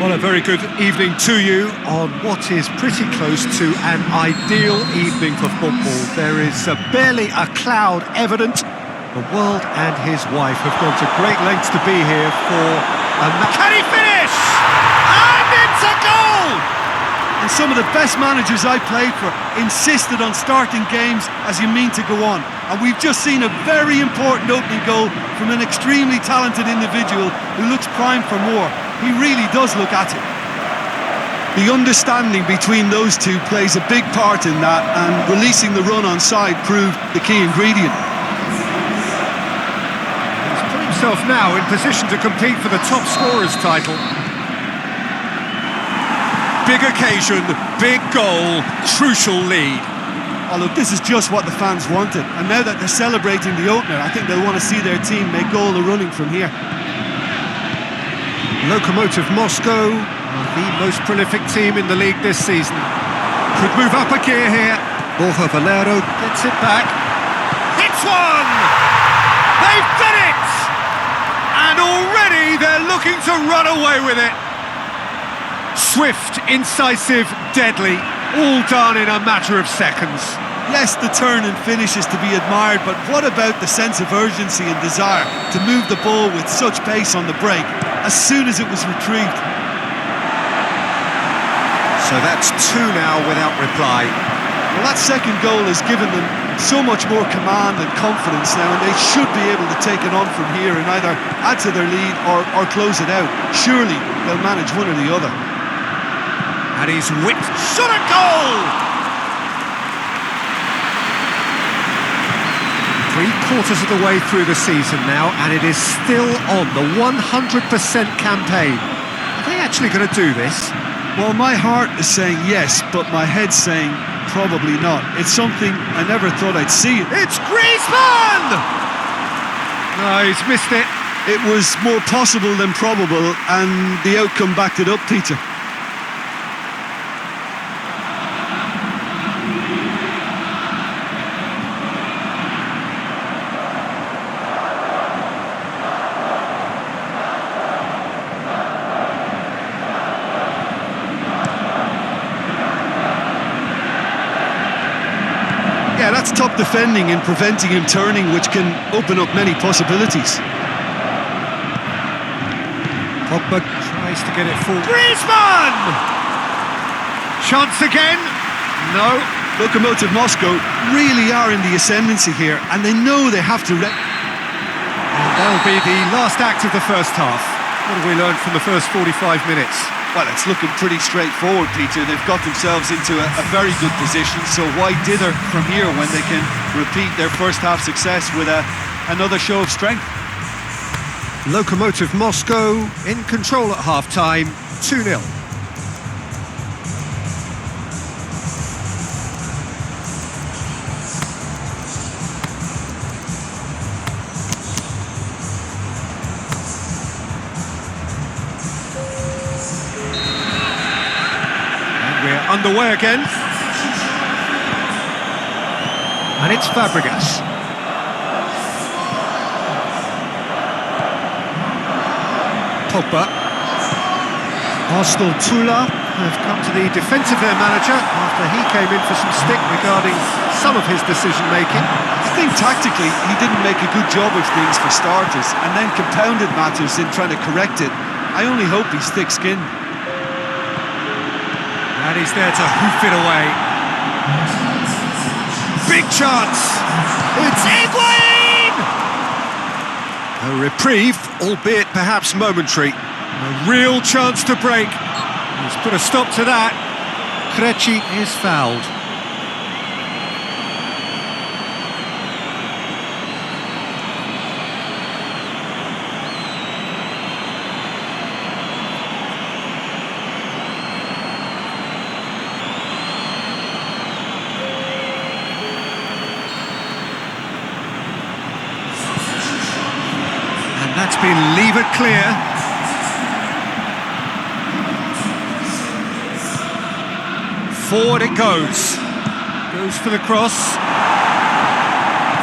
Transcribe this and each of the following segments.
Well, a very good evening to you on what is pretty close to an ideal evening for football. There is barely a cloud evident. The world and his wife have gone to great lengths to be here for a match. Can he finish? And it's a goal! And some of the best managers I played for insisted on starting games as you mean to go on. And we've just seen a very important opening goal from an extremely talented individual who looks primed for more. He really does look at it. The understanding between those two plays a big part in that, and releasing the run on side proved the key ingredient. He's put himself now in position to compete for the top scorer's title. Big occasion, big goal, crucial lead. Oh look, this is just what the fans wanted, and now that they're celebrating the opener, I think they'll want to see their team make all the running from here. Lokomotiv Moscow are the most prolific team in the league this season. Could move up a gear here. Borja Valero gets it back. Hits one! They've done it! And already they're looking to run away with it. Swift, incisive, deadly, all done in a matter of seconds. Yes, the turn and finish is to be admired, but what about the sense of urgency and desire to move the ball with such pace on the break as soon as it was retrieved? So that's two now without reply. Well, that second goal has given them so much more command and confidence now, and they should be able to take it on from here and either add to their lead or close it out. Surely they'll manage one or the other. And he's whipped. Shot a goal! 3/4 of the way through the season now, and it is still on, the 100% campaign. Are they actually going to do this? Well, my heart is saying yes, but my head's saying probably not. It's something I never thought I'd see. It's Griezmann! No, he's missed it. It was more possible than probable, and the outcome backed it up, Peter. Yeah, that's top defending and preventing him turning, which can open up many possibilities. Pogba tries to get it forward. Griezmann! Chance again. No. Lokomotiv Moscow really are in the ascendancy here, and they know they have to... And that'll be the last act of the first half. What have we learned from the first 45 minutes? Well, it's looking pretty straightforward, Peter. They've got themselves into a very good position, so why dither from here when they can repeat their first half success with another show of strength? Lokomotiv Moscow in control at half-time, 2-0. Underway again, and it's Fabregas. Pogba. Arsenal Tula have come to the defence of their manager after he came in for some stick regarding some of his decision-making. I think tactically he didn't make a good job of things for starters, and then compounded matters in trying to correct it. I only hope he's thick-skinned. And he's there to hoof it away. Big chance! It's Higuain! A reprieve, albeit perhaps momentary. A real chance to break. He's put a stop to that. Krejci is fouled. That's been levered clear. Forward it goes. Goes for the cross.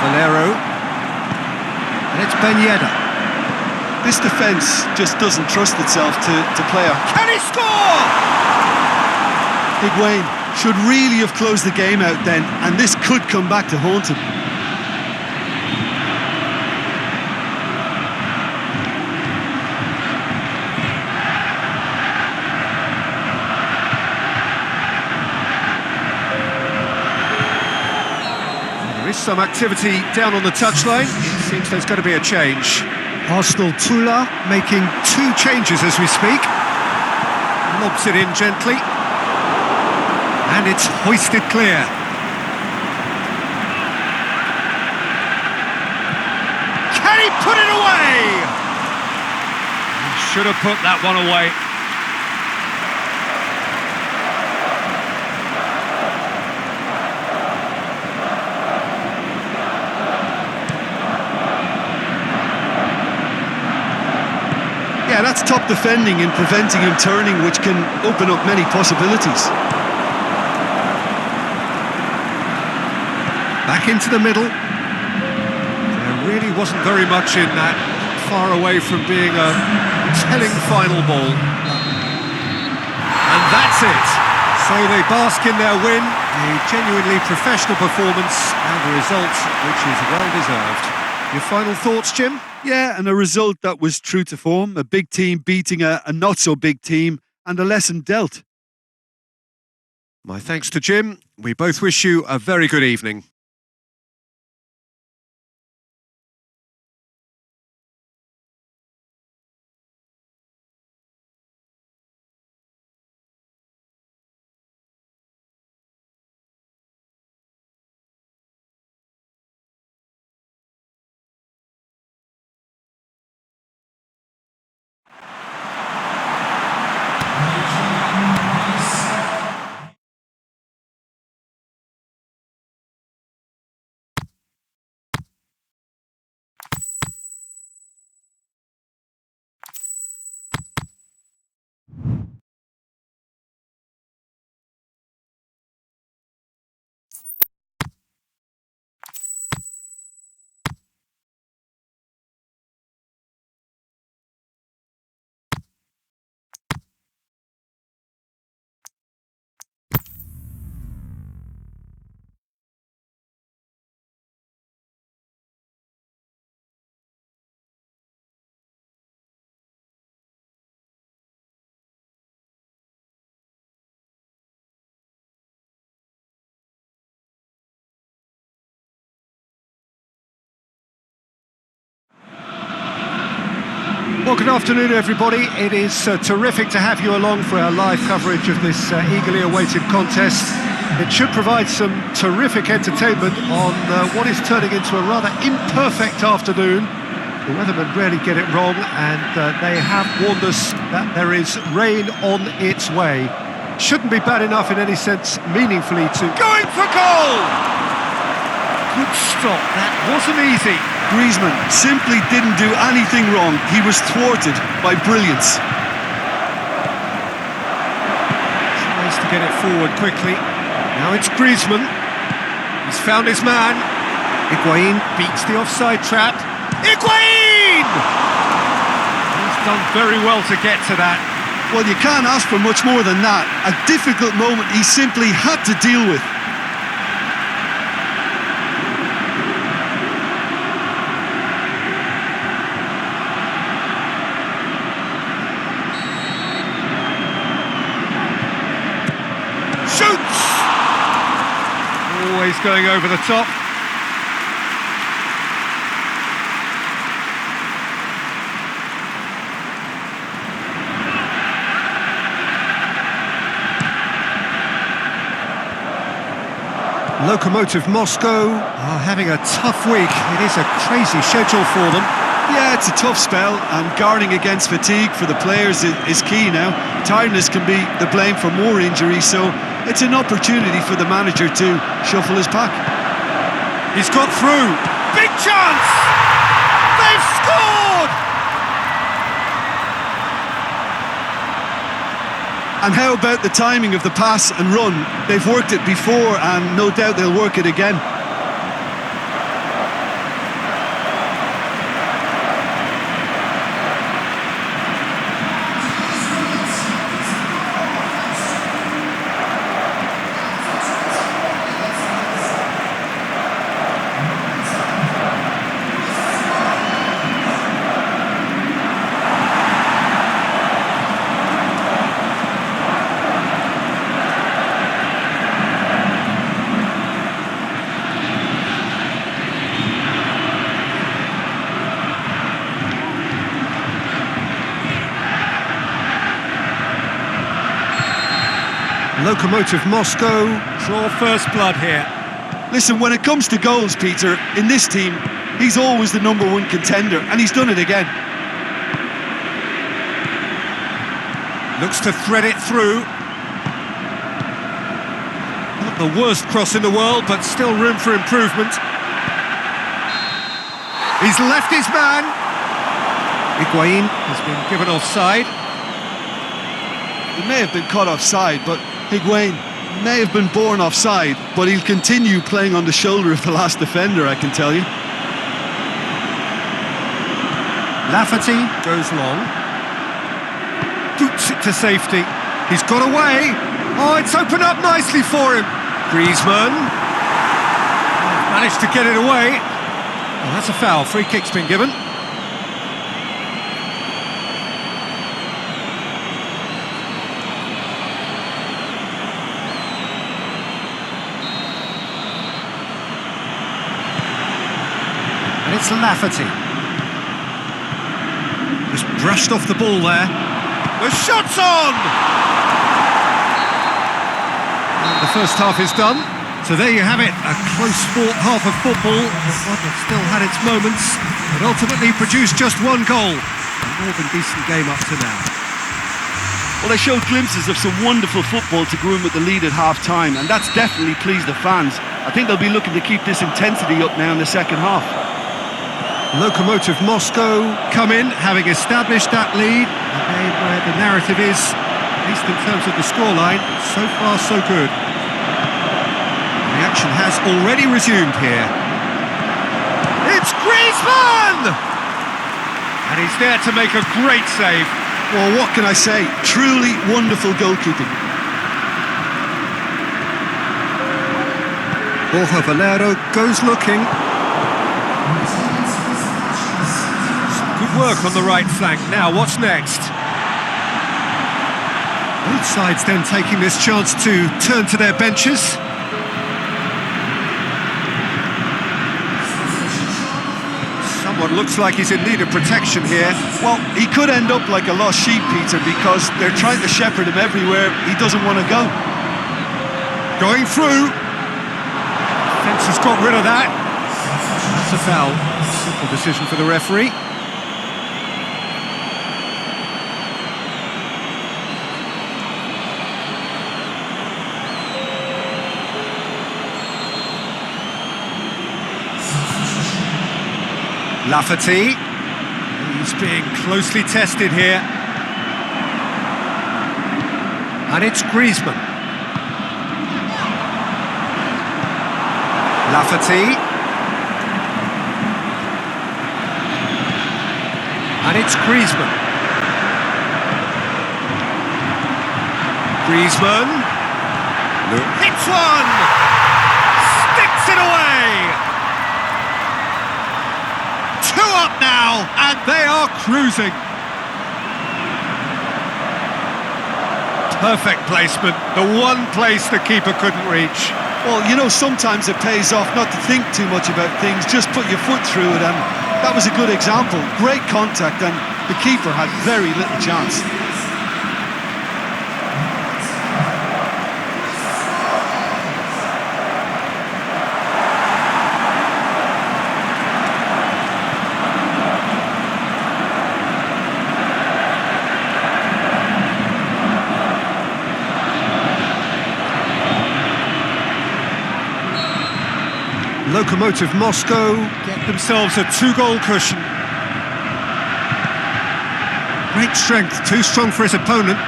Valero. And it's Ben Yedder. This defence just doesn't trust itself to play out. Can he score? Higuain should really have closed the game out then, and this could come back to haunt him. There is some activity down on the touchline. It seems there's going to be a change. Arsenal Tula making 2 changes as we speak. Lobs it in gently. And it's hoisted clear. Can he put it away? He should have put that one away. Yeah, that's top defending and preventing him turning, which can open up many possibilities. Back into the middle. There really wasn't very much in that. Far away from being a telling final ball. And that's it. So they bask in their win. A genuinely professional performance and a result which is well deserved. Your final thoughts, Jim? Yeah, and a result that was true to form. A big team beating a not-so-big team, and a lesson dealt. My thanks to Jim. We both wish you a very good evening. Well, good afternoon, everybody. It is terrific to have you along for our live coverage of this eagerly awaited contest. It should provide some terrific entertainment on what is turning into a rather imperfect afternoon. The weathermen rarely get it wrong, and they have warned us that there is rain on its way. Shouldn't be bad enough in any sense, meaningfully to... Going for goal! Good stop, that wasn't easy. Griezmann simply didn't do anything wrong. He was thwarted by brilliance. Tries to get it forward quickly. Now it's Griezmann. He's found his man. Higuain beats the offside trap. Higuain! He's done very well to get to that. Well, you can't ask for much more than that. A difficult moment he simply had to deal with. Shoots! Always going over the top. Lokomotiv Moscow are having a tough week. It is a crazy schedule for them. Yeah, it's a tough spell, and guarding against fatigue for the players is key now. Tiredness can be the blame for more injuries, so it's an opportunity for the manager to shuffle his pack. He's got through. Big chance! They've scored! And how about the timing of the pass and run? They've worked it before, and no doubt they'll work it again. Lokomotiv Moscow. Draw first blood here. Listen, when it comes to goals, Peter, in this team, he's always the number one contender, and he's done it again. Looks to thread it through. Not the worst cross in the world, but still room for improvement. He's left his man. Higuain. Has been given offside. He may have been caught offside, but Higuain may have been born offside, but he'll continue playing on the shoulder of the last defender, I can tell you. Lafferty goes long. Boots it to safety. He's got away. Oh, it's opened up nicely for him. Griezmann. Managed to get it away. Oh, that's a foul. Free kick's been given. And it's Lafferty. Just brushed off the ball there. The shot's on! And the first half is done. So there you have it, a close-fought half of football. One that still had its moments, but ultimately produced just one goal. A more than decent game up to now. Well, they showed glimpses of some wonderful football to groom with the lead at half-time, and that's definitely pleased the fans. I think they'll be looking to keep this intensity up now in the second half. Lokomotiv Moscow come in, having established that lead. A game where the narrative is, at least in terms of the scoreline, so far so good. The action has already resumed here. It's Griezmann! And he's there to make a great save. Well, what can I say? Truly wonderful goalkeeping. Borja Valero goes looking. Good work on the right flank. Now, what's next? Both sides then taking this chance to turn to their benches. Someone looks like he's in need of protection here. Well, he could end up like a lost sheep, Peter, because they're trying to shepherd him everywhere he doesn't want to go. Going through. Fence has got rid of that. That's a foul. Simple decision for the referee. Lafferty. He's being closely tested here. And it's Griezmann. Lafferty. And it's Griezmann. Griezmann. Hits one! Sticks it away! 2 up now, and they are cruising. Perfect placement, the one place the keeper couldn't reach. Well, you know, sometimes it pays off not to think too much about things, just put your foot through it, and that was a good example. Great contact, and the keeper had very little chance. Lokomotiv Moscow Get themselves a 2-goal cushion. great strength, too strong for his opponent.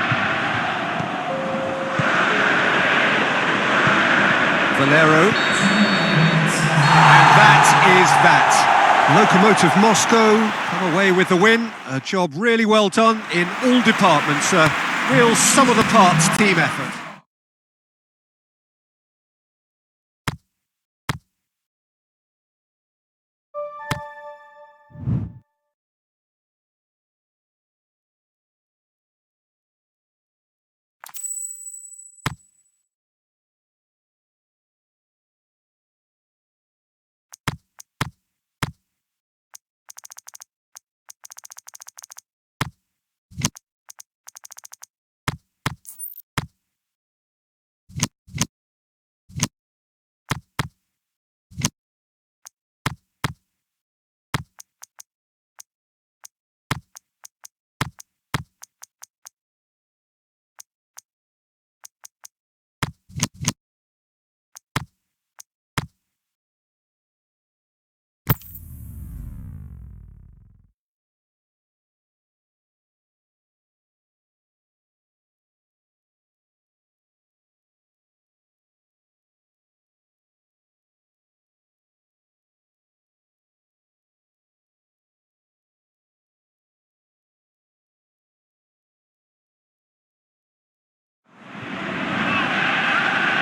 Valero. And that is that. Lokomotiv Moscow. Come away with the win. A job really well done in all departments. A real sum-of-the-parts team effort.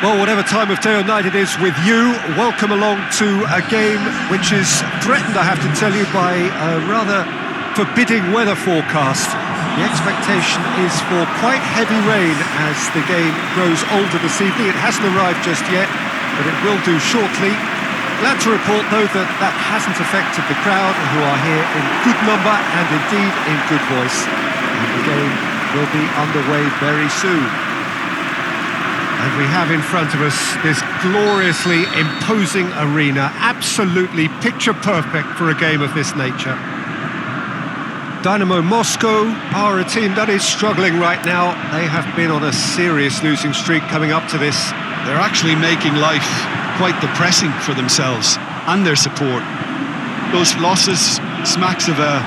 Well, whatever time of day or night it is with you, welcome along to a game which is threatened, I have to tell you, by a rather forbidding weather forecast. The expectation is for quite heavy rain as the game grows older this evening. It hasn't arrived just yet, but it will do shortly. Glad to report, though, that that hasn't affected the crowd, who are here in good number and indeed in good voice. And the game will be underway very soon. And we have in front of us this gloriously imposing arena, absolutely picture perfect for a game of this nature. Dynamo Moscow are a team that is struggling right now. They have been on a serious losing streak coming up to this. They're actually making life quite depressing for themselves and their support. Those losses smacks of a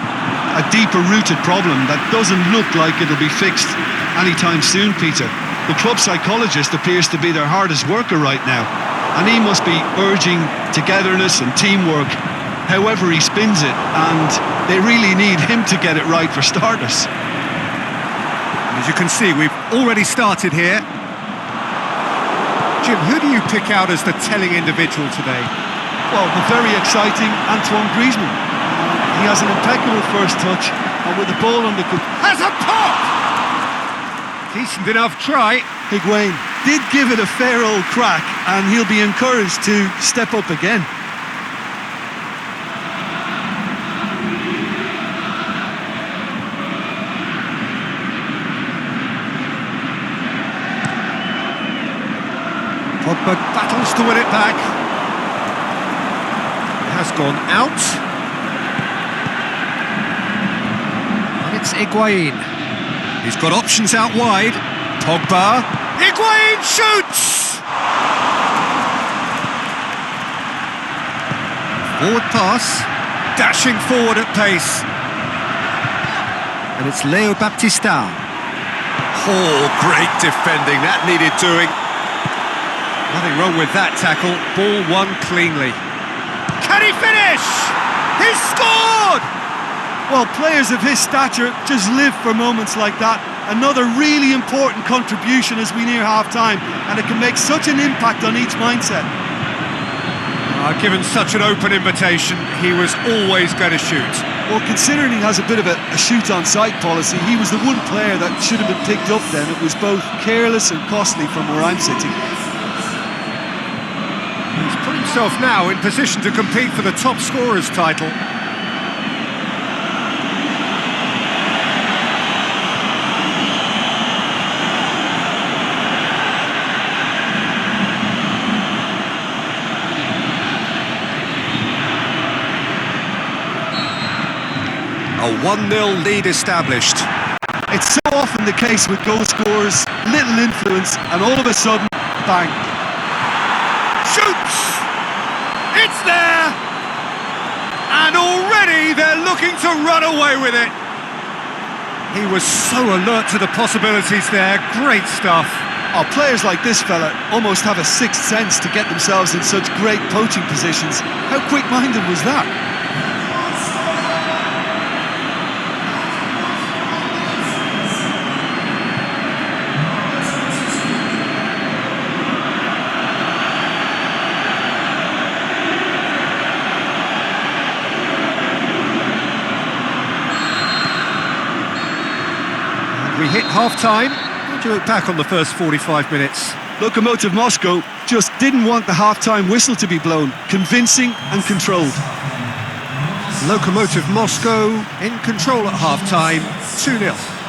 deeper rooted problem that doesn't look like it'll be fixed anytime soon, Peter. The club psychologist appears to be their hardest worker right now, and he must be urging togetherness and teamwork however he spins it, and they really need him to get it right for starters. As you can see, we've already started here. Jim, who do you pick out as the telling individual today? Well, the very exciting Antoine Griezmann. He has an impeccable first touch, and with the ball on the Has a pop! Decent enough try. Higuain did give it a fair old crack, and he'll be encouraged to step up again. Pogba battles to win it back. It has gone out. And it's Higuain. He's got options out wide. Pogba. Higuain shoots! Forward pass. Dashing forward at pace. And it's Leo Baptista. Oh, great defending. That needed doing. Nothing wrong with that tackle. Ball won cleanly. Can he finish? He's scored! Well, players of his stature just live for moments like that. Another really important contribution as we near half-time, and it can make such an impact on each mindset. Given such an open invitation, he was always going to shoot. Well, considering he has a bit of a shoot-on-sight policy, he was the one player that should have been picked up then. It was both careless and costly from where I'm sitting. He's put himself now in position to compete for the top scorer's title. A 1-0 lead established. It's so often the case with goal scorers, little influence, and all of a sudden, bang. Shoots! It's there! And already they're looking to run away with it. He was so alert to the possibilities there. Great stuff. Oh, players like this fella almost have a sixth sense to get themselves in such great poaching positions. How quick-minded was that? We hit half-time. How do you look back on the first 45 minutes? Lokomotiv Moscow just didn't want the half-time whistle to be blown. Convincing and controlled. Lokomotiv Moscow in control at half-time, 2-0.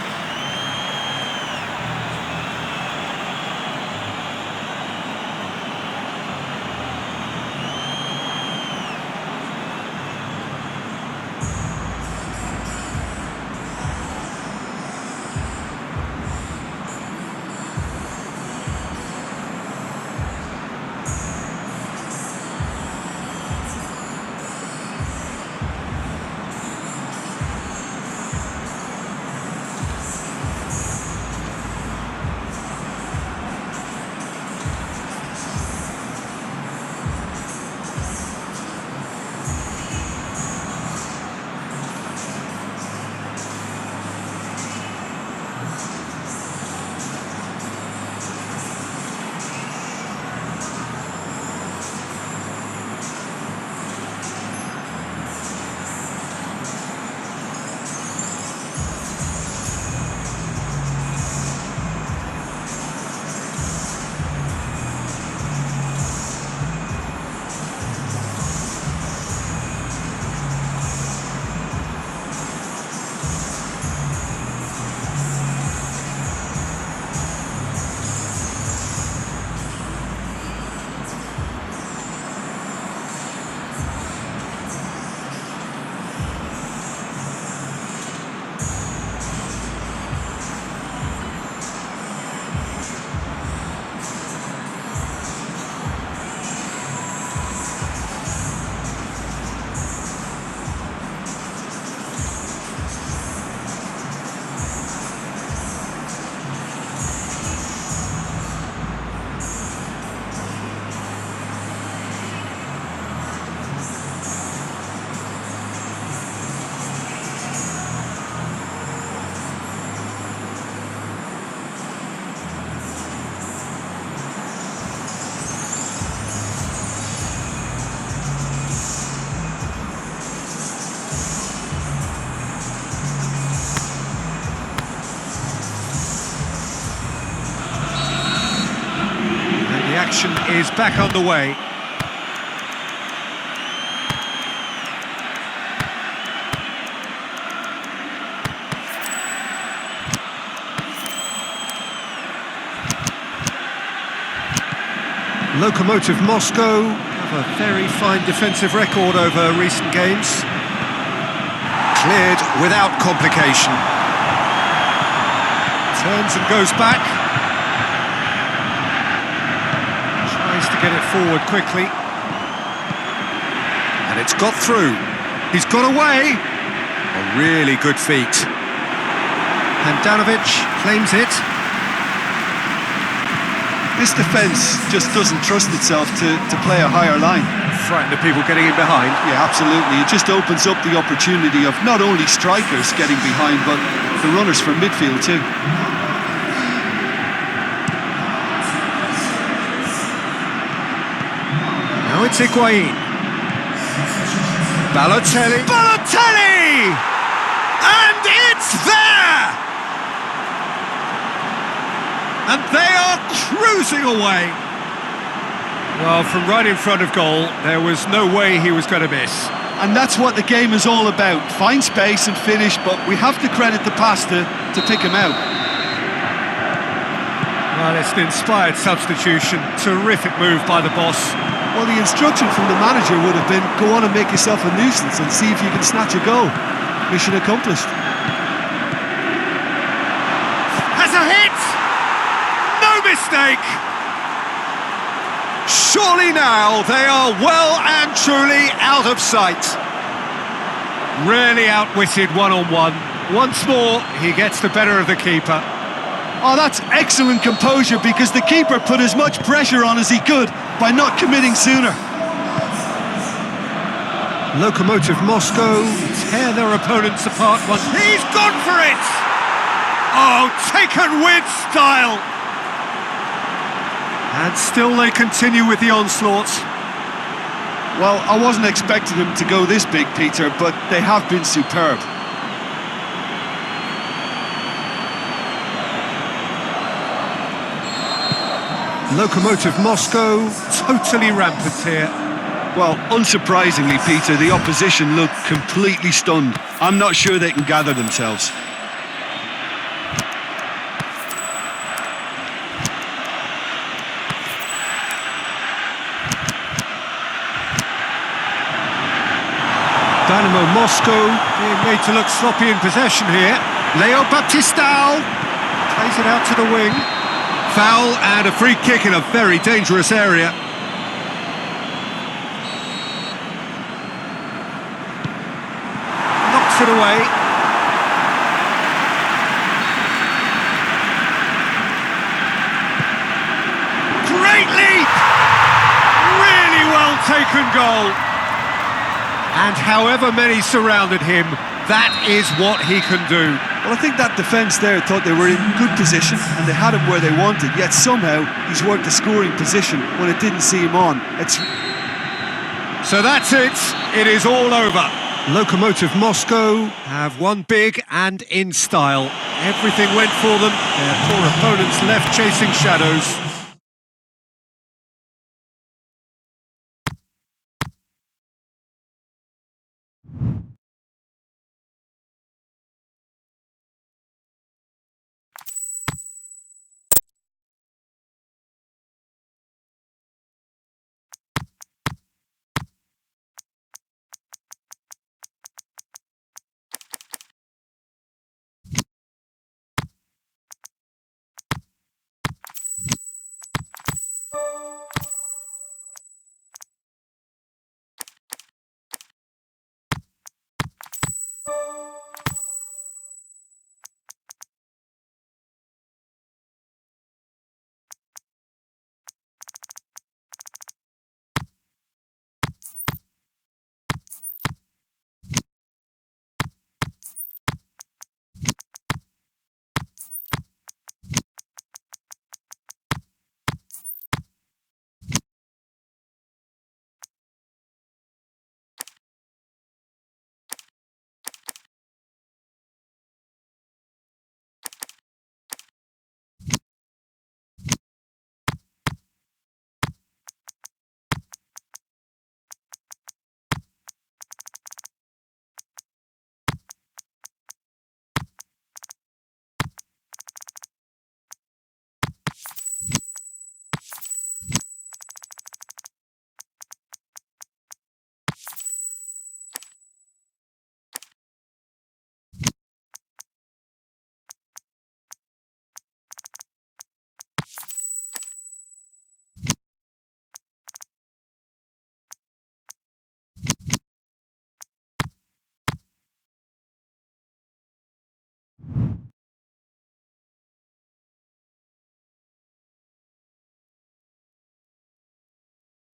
action is back underway. Lokomotiv Moscow have a very fine defensive record over recent games. Cleared without complication. Turns and goes back. Tries to get it forward quickly. And it's got through. He's got away. A really good feat. Handanovic claims it. This defence just doesn't trust itself to play a higher line. Frightened of people getting in behind. Yeah, absolutely. It just opens up the opportunity of not only strikers getting behind, but the runners from midfield too. Now it's Higuain. Balotelli. Balotelli! And it's there! And they are cruising away. Well, from right in front of goal, there was no way he was going to miss. And that's what the game is all about. Find space and finish, but we have to credit the pass to pick him out. Well, it's an inspired substitution. Terrific move by the boss. Well, the instruction from the manager would have been, go on and make yourself a nuisance and see if you can snatch a goal. Mission accomplished. Has a hit! No mistake! Surely now they are well and truly out of sight. Really outwitted one-on-one. Once more, he gets the better of the keeper. Oh, that's excellent composure because the keeper put as much pressure on as he could by not committing sooner. Lokomotiv Moscow tear their opponents apart once. He's gone for it! Oh, taken with style! And still they continue with the onslaught. Well, I wasn't expecting them to go this big, Peter, but they have been superb. Lokomotiv Moscow totally rampant here. Well, unsurprisingly, Peter, the opposition look completely stunned. I'm not sure they can gather themselves. Dynamo Moscow being made to look sloppy in possession here. Leo Baptistao plays it out to the wing. Foul and a free kick in a very dangerous area. Knocks it away. Great leap! Really well taken goal. And however many surrounded him, that is what he can do. Well, I think that defence there thought they were in good position and they had him where they wanted, yet somehow he's worked a scoring position when it didn't see him on. So that's it. It is all over. Lokomotiv Moscow have won big and in style. Everything went for them. Their poor opponents left chasing shadows.